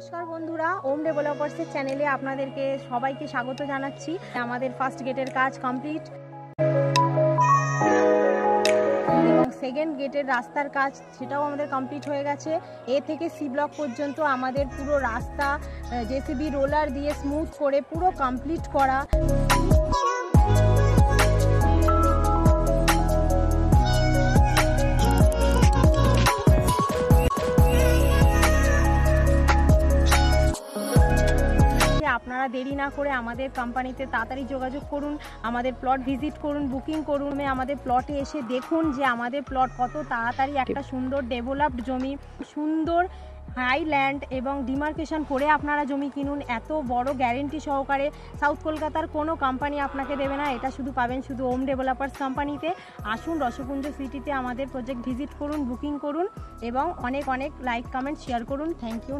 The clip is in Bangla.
নমস্কার বন্ধুরা, ওম ডেভেলপার্সের চ্যানেলে আপনাদেরকে সবাইকে স্বাগত জানাচ্ছি। আমাদের ফার্স্ট গেটের কাজ কমপ্লিট এবং সেকেন্ড গেটের রাস্তার কাজ সেটাও আমাদের কমপ্লিট হয়ে গেছে। এ থেকে সি ব্লক পর্যন্ত আমাদের পুরো রাস্তা জেসিবি রোলার দিয়ে স্মুথ করে পুরো কমপ্লিট করা। আপনারা দেরি না করে আমাদের কোম্পানিতে তাড়াতাড়ি যোগাযোগ করুন, আমাদের প্লট ভিজিট করুন, বুকিং করুন। আমাদের প্লটে এসে দেখুন যে আমাদের প্লট কত তাড়াতাড়ি একটা সুন্দর ডেভেলপড জমি, সুন্দর হাইল্যান্ড এবং ডিমার্কেশন করে আপনারা জমি কিনুন। এত বড় গ্যারেন্টি সহকারে সাউথ কলকাতার কোনো কোম্পানি আপনাকে দেবে না। এটা শুধু পাবেন শুধু ওম ডেভেলপার্স কোম্পানিতে। আসুন রসপুঞ্জ সিটিতে আমাদের প্রজেক্ট ভিজিট করুন, বুকিং করুন এবং অনেক অনেক লাইক কমেন্ট শেয়ার করুন। Thank you.